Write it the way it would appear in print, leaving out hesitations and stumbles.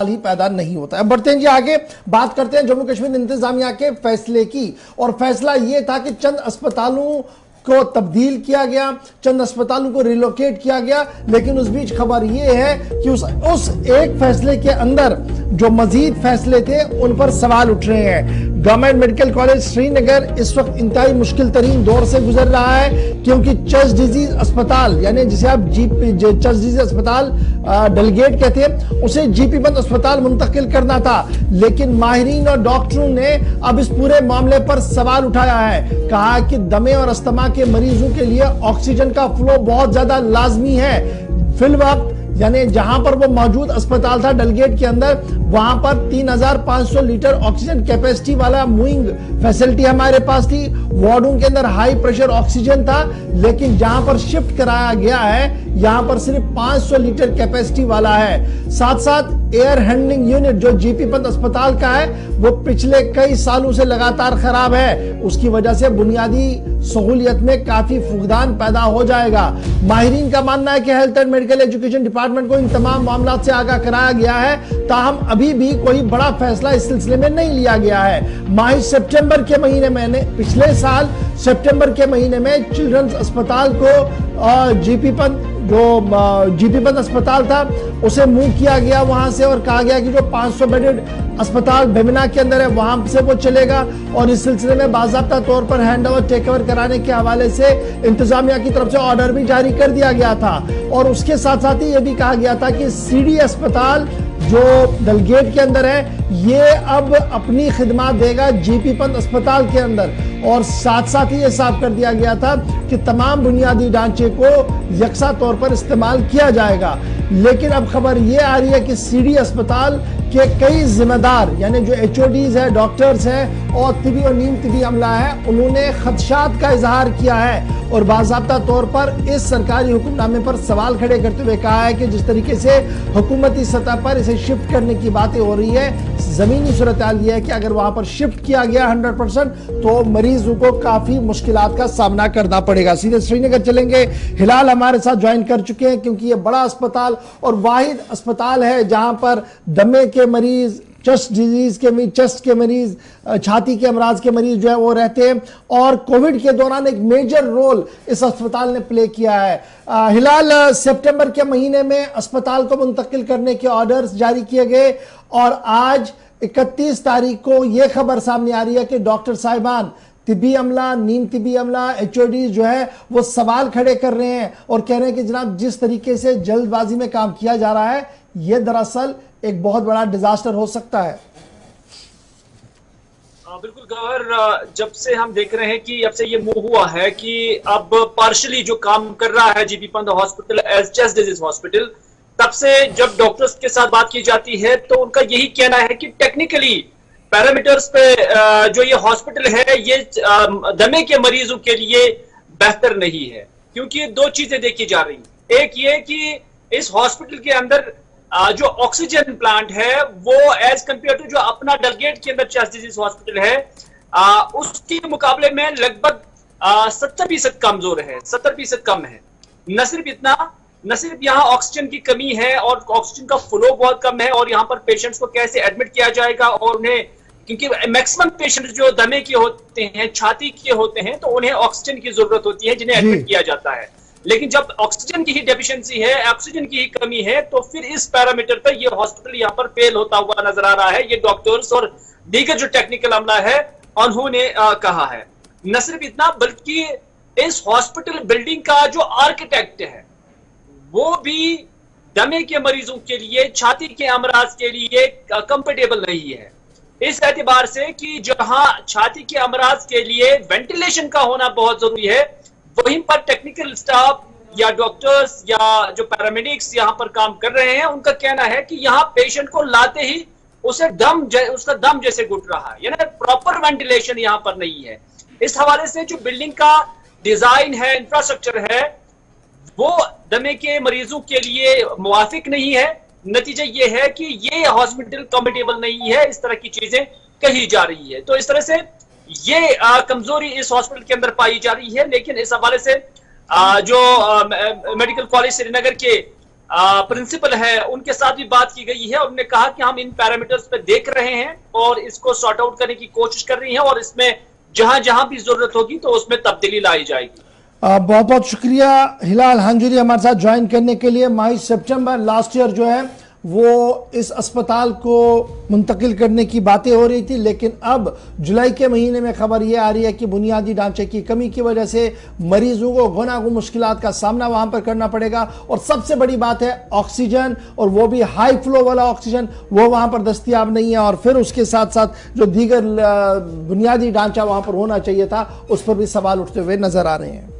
ही पैदा नहीं होता है। बढ़ते हैं जी आगे, बात करते हैं जम्मू कश्मीर इंतजामिया के फैसले की। और फैसला यह था कि चंद अस्पतालों को तब्दील किया गया, चंद अस्पतालों को रिलोकेट किया गया, लेकिन उस बीच खबर यह है कि उस एक फैसले के अंदर जो मजीद फैसले थे उन पर सवाल उठ रहे हैं। गवर्नमेंट मेडिकल कॉलेज श्रीनगर इस वक्त इंतहाई मुश्किल तरीन दौर से गुजर रहा है, क्योंकि चेस्ट डिजीज अस्पताल, यानी जिसे आप चेस्ट डिजीज अस्पताल डेलीगेट कहते हैं, उसे जीपी बंद अस्पताल मुंतकिल करना था। लेकिन माहिरीन और डॉक्टरों ने अब इस पूरे मामले पर सवाल उठाया है। कहा कि दमे और अस्थमा के मरीजों के लिए ऑक्सीजन का फ्लो बहुत ज्यादा लाजमी है। फिलवक्त यानी जहां पर वो मौजूद अस्पताल था डेलगेट के अंदर, वहां पर 3500 लीटर ऑक्सीजन कैपेसिटी वाला मूविंग फैसिलिटी हमारे पास थी। वार्डों के अंदर हाई प्रेशर ऑक्सीजन था, लेकिन जहां पर शिफ्ट कराया गया है यहां पर सिर्फ 500 लीटर कैपेसिटी वाला है। साथ साथ एयर हैंडलिंग यूनिट जो जीपी पंत अस्पताल का है वो पिछले कई सालों से लगातार खराब है। उसकी वजह से बुनियादी सहूलियत में काफी फुकदान पैदा हो जाएगा। माहिरीन का मानना है कि health and medical education department को इन तमाम मामलों से आगाह कराया गया है, ताहम अभी भी कोई बड़ा फैसला इस सिलसिले में नहीं लिया गया है। माही सितंबर के महीने में, पिछले साल सितंबर के महीने में चिल्ड्रंस अस्पताल को जीपी पंत अस्पताल था उसे मूव किया गया वहां से, और कहा गया कि जो 500 बेडेड अस्पताल बेमिना के अंदर है वहां से वो चलेगा। और इस सिलसिले में बाज़ाब्ता तौर पर हैंड ओवर टेक ओवर कराने के हवाले से इंतजामिया की तरफ से ऑर्डर भी जारी कर दिया गया था। और उसके साथ साथ ही यह भी कहा गया था कि सीडी अस्पताल जो डेलगेट के अंदर है ये अब अपनी खिदमत देगा जीपी पंत अस्पताल के अंदर। और साथ साथ ही यह साफ कर दिया गया था कि तमाम बुनियादी ढांचे को यकसा तौर पर इस्तेमाल किया जाएगा। लेकिन अब खबर यह आ रही है कि सीडी अस्पताल के कई जिम्मेदार यानी जो एचओडीज है, डॉक्टर्स हैं और तिबी और नीम तिबी अमला है, उन्होंने खदशात का इजहार किया है और बाज़ाब्ता तौर पर इस सरकारी हुक्मनामे पर सवाल खड़े करते हुए कहा है कि जिस तरीके से हुकूमती सतह पर इसे शिफ्ट करने की बातें हो रही है, जमीनी सूरत हाल यह है कि अगर वहां पर शिफ्ट किया गया 100% तो मरीजों को काफी मुश्किलात का सामना करना पड़ेगा। सीधे श्रीनगर चलेंगे, हिलाल हमारे साथ ज्वाइन कर चुके हैं, क्योंकि यह बड़ा अस्पताल और वाहिद अस्पताल है जहां पर दमे के मरीज, चेस्ट डिजीज के चेस्ट के मरीज, छाती के अमराज के मरीज जो है वो रहते हैं। और कोविड के दौरान एक मेजर रोल इस अस्पताल ने प्ले किया है। हिलाल, सितंबर के महीने में अस्पताल को मुंतकिल करने के ऑर्डर्स जारी किए गए और आज 31 तारीख को यह खबर सामने आ रही है कि डॉक्टर साहिबान, तिबी अमला, नीम तिबी अमला, एचओडी जो है वो सवाल खड़े कर रहे हैं और कह रहे हैं कि जनाब जिस तरीके से जल्दबाजी में काम किया जा रहा है यह दरअसल एक बहुत बड़ा डिजास्टर हो सकता है। बिल्कुल गौहर, जब से हम देख रहे हैं कि अब से ये मूव हुआ है कि अब पार्शली जो काम कर रहा है GP Pant hospital as chest disease hospital, तब से जब डॉक्टर्स के साथ बात की जाती है तो उनका यही कहना है कि टेक्निकली पैरामीटर्स पे जो ये हॉस्पिटल है ये दमे के मरीजों के लिए बेहतर नहीं है, क्योंकि दो चीजें देखी जा रही हैं। एक ये कि इस हॉस्पिटल के अंदर जो ऑक्सीजन प्लांट है वो एज कंपेयर टू जो अपना डेलगेट के अंदर चेस्ट डिजीज हॉस्पिटल है उसके मुकाबले में लगभग 70% कमजोर है, 70% कम है। न सिर्फ इतना, न सिर्फ यहाँ ऑक्सीजन की कमी है और ऑक्सीजन का फ्लो बहुत कम है, और यहाँ पर पेशेंट्स को कैसे एडमिट किया जाएगा और उन्हें, क्योंकि मैक्सिमम पेशेंट जो दमे के होते हैं, छाती के होते हैं, तो उन्हें ऑक्सीजन की जरूरत होती है जिन्हें एडमिट किया जाता है। लेकिन जब ऑक्सीजन की ही डेफिशिएंसी है, ऑक्सीजन की ही कमी है, तो फिर इस पैरामीटर पर ये हॉस्पिटल यहाँ पर फेल होता हुआ नजर आ रहा है। ये डॉक्टर्स और दीगर जो टेक्निकल अमला है उन्होंने कहा है। न सिर्फ इतना बल्कि इस हॉस्पिटल बिल्डिंग का जो आर्किटेक्ट है वो भी दमे के मरीजों के लिए, छाती के अमराज के लिए कंफर्टेबल नहीं है, इस एतबार से कि जहां छाती के अमराज के लिए वेंटिलेशन का होना बहुत जरूरी है, वहीं पर टेक्निकल स्टाफ या डॉक्टर्स या जो पैरामेडिक्स यहां पर काम कर रहे हैं उनका कहना है कि यहां पेशेंट को लाते ही उसका दम जैसे घुट रहा है, यानी प्रॉपर वेंटिलेशन यहां पर नहीं है। इस हवाले से जो बिल्डिंग का डिजाइन है, इंफ्रास्ट्रक्चर है, वो दमे के मरीजों के लिए मुवाफिक नहीं है। नतीजा ये है कि ये हॉस्पिटल कंफर्टेबल नहीं है, इस तरह की चीजें कही जा रही है। तो इस तरह से ये कमजोरी इस हॉस्पिटल के अंदर पाई जा रही है। लेकिन इस हवाले से जो मेडिकल कॉलेज श्रीनगर के प्रिंसिपल है उनके साथ भी बात की गई है। उन्होंने कहा कि हम इन पैरामीटर्स पे देख रहे हैं और इसको सॉर्ट आउट करने की कोशिश कर रही हैं और इसमें जहां जहां भी जरूरत होगी तो उसमें तब्दीली लाई जाएगी। बहुत बहुत शुक्रिया हिलाल हांजुरी हमारे साथ ज्वाइन करने के लिए। 22 सितंबर लास्ट ईयर जो है वो इस अस्पताल को मुंतकिल करने की बातें हो रही थी, लेकिन अब जुलाई के महीने में खबर ये आ रही है कि बुनियादी ढांचे की कमी की वजह से मरीजों को गुनागुन मुश्किलात का सामना वहां पर करना पड़ेगा। और सबसे बड़ी बात है ऑक्सीजन, और वो भी हाई फ्लो वाला ऑक्सीजन वो वहां पर दस्तयाब नहीं है। और फिर उसके साथ साथ जो दीगर बुनियादी ढांचा वहां पर होना चाहिए था उस पर भी सवाल उठते हुए नजर आ रहे हैं।